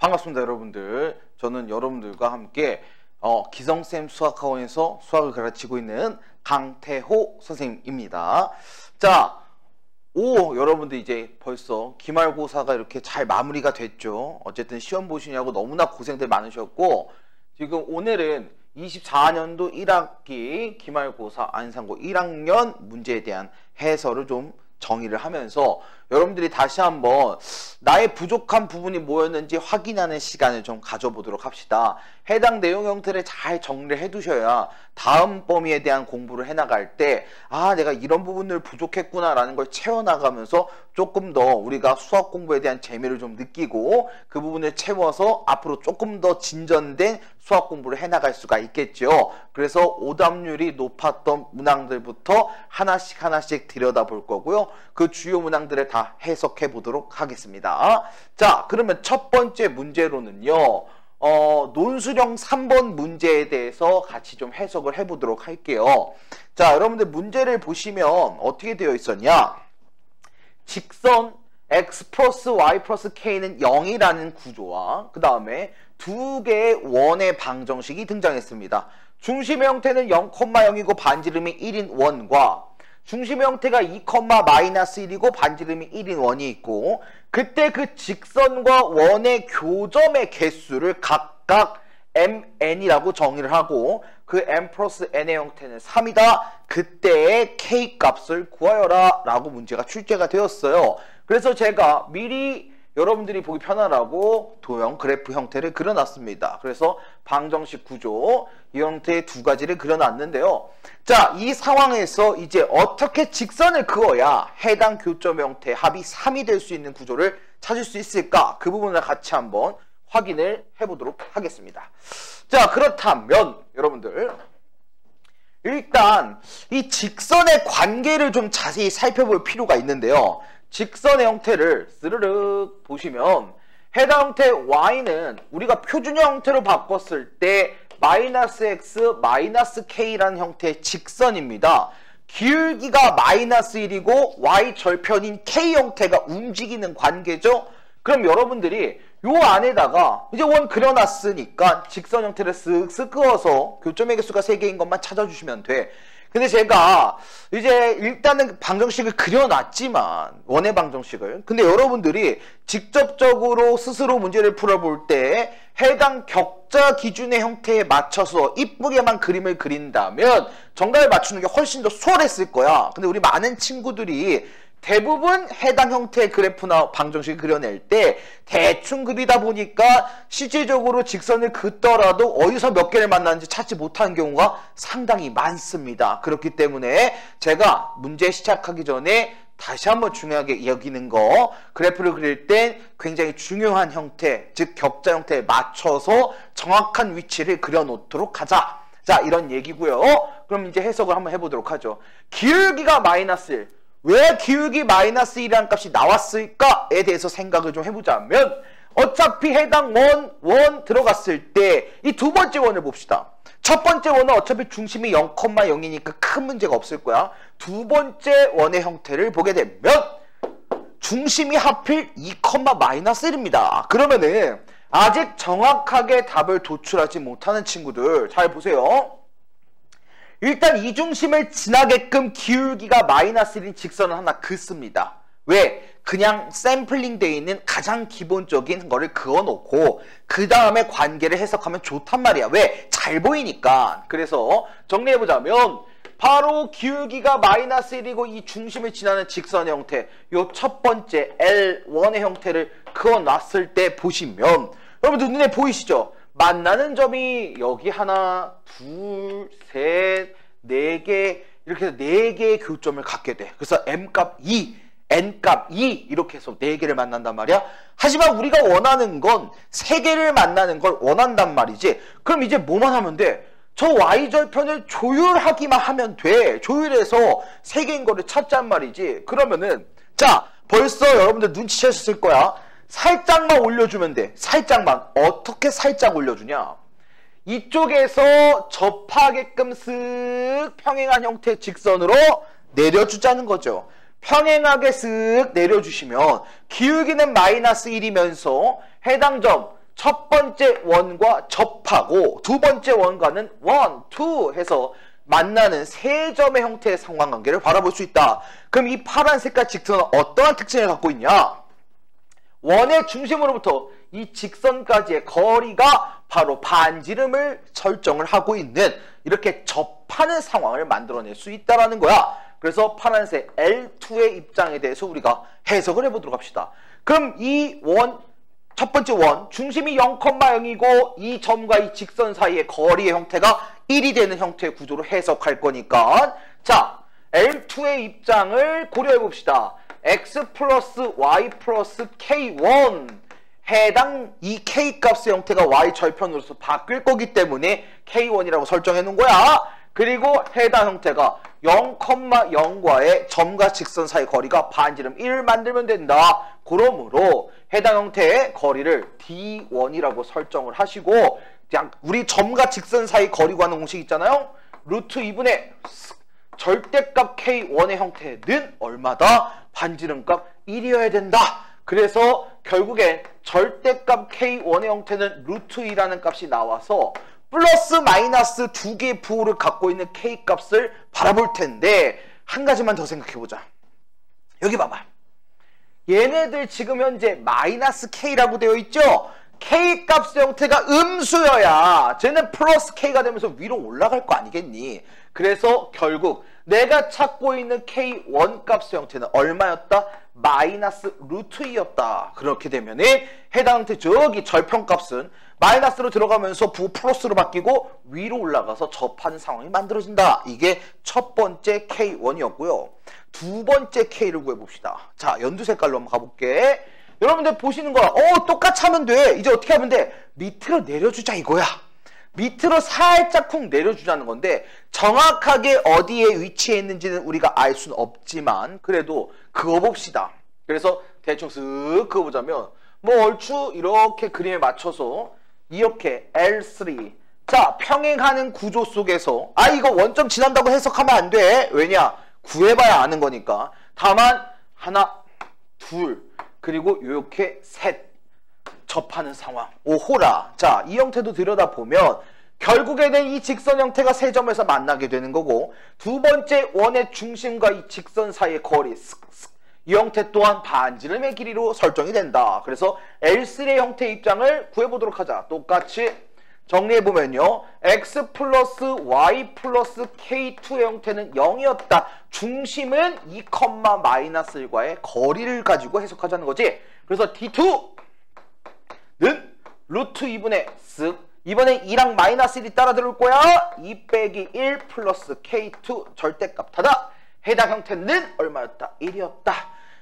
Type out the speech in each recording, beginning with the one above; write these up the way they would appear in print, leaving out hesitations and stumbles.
반갑습니다, 여러분들. 저는 여러분들과 함께 기성쌤 수학학원에서 수학을 가르치고 있는 강태호 선생님입니다. 자, 여러분들 이제 벌써 기말고사가 이렇게 잘 마무리가 됐죠. 어쨌든 시험 보시냐고 너무나 고생들 많으셨고, 지금 오늘은 24년도 1학기 기말고사 안산고 1학년 문제에 대한 해설을 좀 정의를 하면서 여러분들이 다시 한번 나의 부족한 부분이 뭐였는지 확인하는 시간을 좀 가져보도록 합시다. 해당 내용 형태를 잘 정리를 해두셔야 다음 범위에 대한 공부를 해나갈 때 내가 이런 부분을 부족했구나 라는 걸 채워나가면서 조금 더 우리가 수학 공부에 대한 재미를 좀 느끼고 그 부분을 채워서 앞으로 조금 더 진전된 수학 공부를 해나갈 수가 있겠죠. 그래서 오답률이 높았던 문항들부터 하나씩 들여다볼 거고요. 그 주요 문항들을 다 해석해 보도록 하겠습니다. 자, 그러면 첫 번째 문제로는요, 논술형 3번 문제에 대해서 같이 좀 해석을 해 보도록 할게요. 자, 여러분들 문제를 보시면 어떻게 되어 있었냐? 직선 x 플러스 y 플러스 k는 0이라는 구조와 그 다음에 두 개의 원의 방정식이 등장했습니다. 중심의 형태는 0,0이고 반지름이 1인 원과 중심의 형태가 2,-1이고 반지름이 1인 원이 있고, 그때 그 직선과 원의 교점의 개수를 각각 mn이라고 정의를 하고 그 m 플러스 n의 형태는 3이다. 그때의 k 값을 구하여라 라고 문제가 출제가 되었어요. 그래서 제가 미리 여러분들이 보기 편하라고 도형 그래프 형태를 그려놨습니다. 그래서 방정식 구조 이 형태의 두 가지를 그려놨는데요. 자, 이 상황에서 이제 어떻게 직선을 그어야 해당 교점의 형태 합이 3이 될 수 있는 구조를 찾을 수 있을까? 그 부분을 같이 한번 확인을 해보도록 하겠습니다. 자, 그렇다면 여러분들 일단 이 직선의 관계를 좀 자세히 살펴볼 필요가 있는데요. 직선의 형태를 스르륵 보시면 해당 형태 y는 우리가 표준형 형태로 바꿨을 때 마이너스 x 마이너스 k라는 형태의 직선입니다. 기울기가 마이너스 1이고 y 절편인 k 형태가 움직이는 관계죠. 그럼 여러분들이 요 안에다가 이제 원 그려놨으니까 직선 형태를 쓱쓱 그어서 교점의 개수가 3개인 것만 찾아주시면 돼. 근데 제가 이제 일단은 방정식을 그려놨지만 원의 방정식을, 근데 여러분들이 직접적으로 스스로 문제를 풀어볼 때 해당 격자 기준의 형태에 맞춰서 이쁘게만 그림을 그린다면 정답을 맞추는 게 훨씬 더 수월했을 거야. 근데 우리 많은 친구들이 대부분 해당 형태의 그래프나 방정식을 그려낼 때 대충 그리다 보니까 실질적으로 직선을 긋더라도 어디서 몇 개를 만나는지 찾지 못하는 경우가 상당히 많습니다. 그렇기 때문에 제가 문제 시작하기 전에 다시 한번 중요하게 여기는 거, 그래프를 그릴 땐 굉장히 중요한 형태, 즉 격자 형태에 맞춰서 정확한 위치를 그려놓도록 하자. 자, 이런 얘기고요. 그럼 이제 해석을 한번 해보도록 하죠. 기울기가 마이너스 1. 왜 기울기 마이너스 1이라는 값이 나왔을까에 대해서 생각을 좀 해보자면, 어차피 해당 원 들어갔을 때 이 두 번째 원을 봅시다. 첫 번째 원은 어차피 중심이 0,0이니까 큰 문제가 없을 거야. 두 번째 원의 형태를 보게 되면 중심이 하필 2,-1입니다. 그러면은 아직 정확하게 답을 도출하지 못하는 친구들 잘 보세요. 일단 이 중심을 지나게끔 기울기가 마이너스 1인 직선을 하나 긋습니다. 왜? 그냥 샘플링 되어 있는 가장 기본적인 거를 그어놓고 그 다음에 관계를 해석하면 좋단 말이야. 왜? 잘 보이니까. 그래서 정리해보자면 바로 기울기가 마이너스 1이고 이 중심을 지나는 직선의 형태, 요 첫 번째 L1의 형태를 그어놨을 때 보시면 여러분들 눈에 보이시죠? 만나는 점이 여기 하나, 둘, 셋, 네 개, 이렇게 해서 4개의 교점을 갖게 돼. 그래서 m값 2, n값 2 이렇게 해서 4개를 만난단 말이야. 하지만 우리가 원하는 건 3개를 만나는 걸 원한단 말이지. 그럼 이제 뭐만 하면 돼? 저 y절편을 조율하기만 하면 돼. 조율해서 3개인 거를 찾잔 말이지. 그러면은 자, 벌써 여러분들 눈치채셨을 거야. 살짝만 올려주면 돼. 살짝만. 어떻게 살짝 올려주냐? 이쪽에서 접하게끔 쓱 평행한 형태의 직선으로 내려주자는 거죠. 평행하게 쓱 내려주시면 기울기는 마이너스 1이면서 해당 점 첫 번째 원과 접하고 두 번째 원과는 1, 2 해서 만나는 세 점의 형태의 상관관계를 바라볼 수 있다. 그럼 이 파란 색깔 직선은 어떠한 특징을 갖고 있냐? 원의 중심으로부터 이 직선까지의 거리가 바로 반지름을 설정을 하고 있는 이렇게 접하는 상황을 만들어낼 수 있다는 거야. 그래서 파란색 L2의 입장에 대해서 우리가 해석을 해보도록 합시다. 그럼 이 첫 번째 원, 중심이 0,0이고 이 점과 이 직선 사이의 거리의 형태가 1이 되는 형태의 구조로 해석할 거니까 자, L2의 입장을 고려해 봅시다. x 플러스 y 플러스 k1 해당 이 k값의 형태가 y 절편으로서 바뀔 거기 때문에 k1이라고 설정해 놓은 거야. 그리고 해당 형태가 0,0과의 점과 직선 사이 거리가 반지름 1을 만들면 된다. 그러므로 해당 형태의 거리를 d1이라고 설정을 하시고 우리 점과 직선 사이 거리 구하는 공식 있잖아요. 루트 2분의 절대값 k1의 형태는 얼마다? 반지름값 1이어야 된다. 그래서 결국엔 절대값 k1의 형태는 루트 2라는 값이 나와서 플러스 마이너스 두 개의 부호를 갖고 있는 k값을 바라볼 텐데 한 가지만 더 생각해보자. 여기 봐봐. 얘네들 지금 현재 마이너스 k라고 되어 있죠? k값의 형태가 음수여야 쟤는 플러스 k가 되면서 위로 올라갈 거 아니겠니? 그래서 결국 내가 찾고 있는 k1 값의 형태는 얼마였다? 마이너스 루트 2였다. 그렇게 되면은 해당 형태 저기 절편값은 마이너스로 들어가면서 부호 플러스로 바뀌고 위로 올라가서 접하는 상황이 만들어진다. 이게 첫 번째 K1이었고요. 두 번째 K를 구해봅시다. 자, 연두 색깔로 한번 가볼게. 여러분들 보시는 거야. 똑같이 하면 돼. 이제 어떻게 하면 돼? 밑으로 내려주자 이거야. 밑으로 살짝 쿵 내려주자는 건데 정확하게 어디에 위치해 있는지는 우리가 알 수는 없지만 그래도 그어봅시다. 그래서 대충 쓱 그어보자면 뭐 얼추 이렇게 그림에 맞춰서 이렇게 L3 자 평행하는 구조 속에서 이거 원점 지난다고 해석하면 안 돼. 왜냐? 구해봐야 아는 거니까. 다만 하나 둘 그리고 이렇게 셋 접하는 상황. 오호라. 자, 이 형태도 들여다보면 결국에는 이 직선 형태가 세 점에서 만나게 되는 거고 두 번째 원의 중심과 이 직선 사이의 거리 이 형태 또한 반지름의 길이로 설정이 된다. 그래서 L3의 형태의 입장을 구해보도록 하자. 똑같이 정리해보면요. x 플러스 y 플러스 k2의 형태는 0이었다. 중심은 2, 마이너스 1과의 거리를 가지고 해석하자는 거지. 그래서 d2는 루트 2분의 쓱 이번에 2랑 마이너스 1이 따라 들어올 거야. 2 빼기 1 플러스 k2 절대값 타다. 해당 형태는 얼마였다? 1이었다.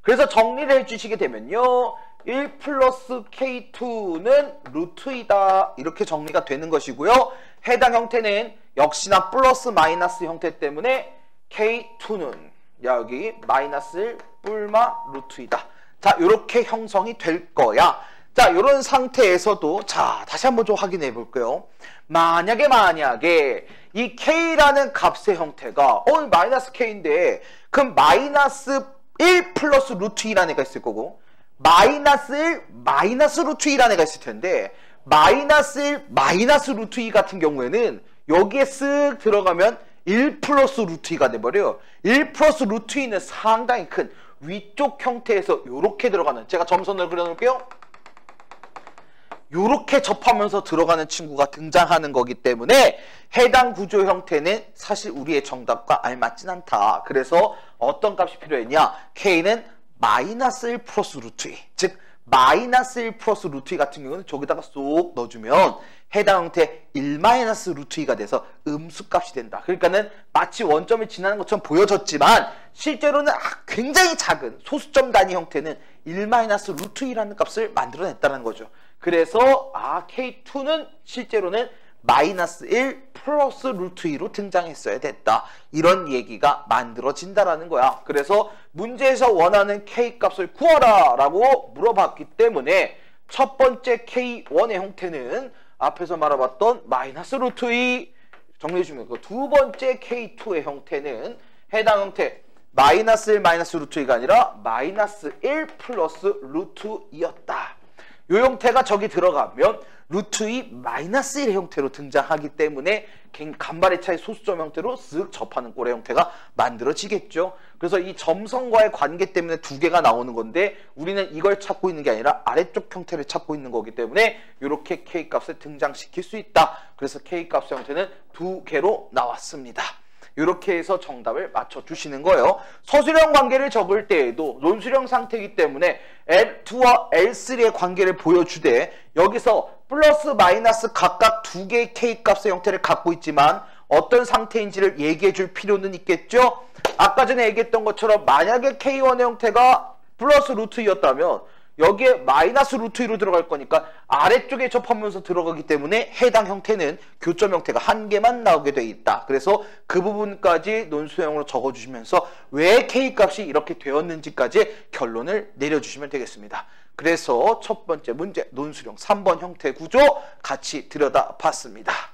그래서 정리를 해주시게 되면요. 1 플러스 k2는 루트 2다. 이렇게 정리가 되는 것이고요. 해당 형태는 역시나 플러스 마이너스 형태 때문에 k2는 여기 마이너스 1 뿔마 루트 2다. 자, 이렇게 형성이 될 거야. 자, 이런 상태에서도 자, 다시 한번 좀 확인해 볼게요. 만약에 이 k라는 값의 형태가 마이너스 k인데 그럼 마이너스 1 플러스 루트 2라는 애가 있을 거고 마이너스 1 마이너스 루트 2라는 애가 있을 텐데 마이너스 1 마이너스 루트 2 같은 경우에는 여기에 쓱 들어가면 1 플러스 루트 2가 돼버려요. 1 플러스 루트 2는 상당히 큰 위쪽 형태에서 이렇게 들어가는 제가 점선을 그려놓을게요. 요렇게 접하면서 들어가는 친구가 등장하는 거기 때문에 해당 구조 형태는 사실 우리의 정답과 알맞진 않다. 그래서 어떤 값이 필요했냐? K는 마이너스 1 플러스 루트 2. 즉 마이너스 1 플러스 루트 2 같은 경우는 저기다가 쏙 넣어주면 해당 형태 1 마이너스 루트 2가 돼서 음수값이 된다. 그러니까는 마치 원점을 지나는 것처럼 보여졌지만 실제로는 굉장히 작은 소수점 단위 형태는 1 마이너스 루트 2라는 값을 만들어냈다는 거죠. 그래서 K2는 실제로는 마이너스 1 플러스 루트 2로 등장했어야 됐다. 이런 얘기가 만들어진다라는 거야. 그래서 문제에서 원하는 K값을 구하라 라고 물어봤기 때문에 첫 번째 K1의 형태는 앞에서 말해봤던 마이너스 루트 2 정리해주면 두 번째 K2의 형태는 해당 형태 마이너스 1 마이너스 루트 2가 아니라 마이너스 1 플러스 루트 2였다. 이 형태가 저기 들어가면 루트 2 마이너스 1의 형태로 등장하기 때문에 간발의 차이 소수점 형태로 쓱 접하는 꼴의 형태가 만들어지겠죠. 그래서 이 점선과의 관계 때문에 두 개가 나오는 건데 우리는 이걸 찾고 있는 게 아니라 아래쪽 형태를 찾고 있는 거기 때문에 이렇게 K값을 등장시킬 수 있다. 그래서 K값의 형태는 두 개로 나왔습니다. 이렇게 해서 정답을 맞춰주시는 거예요. 서술형 관계를 적을 때에도 논술형 상태이기 때문에 L2와 L3의 관계를 보여주되 여기서 플러스 마이너스 각각 두 개의 K값의 형태를 갖고 있지만 어떤 상태인지를 얘기해 줄 필요는 있겠죠? 아까 전에 얘기했던 것처럼 만약에 K1의 형태가 플러스 루트 2였다면 여기에 마이너스 루트 2로 들어갈 거니까 아래쪽에 접하면서 들어가기 때문에 해당 형태는 교점 형태가 한 개만 나오게 돼 있다. 그래서 그 부분까지 논술형으로 적어주시면서 왜 K값이 이렇게 되었는지까지 결론을 내려주시면 되겠습니다. 그래서 첫 번째 문제 논술형 3번 형태 구조 같이 들여다봤습니다.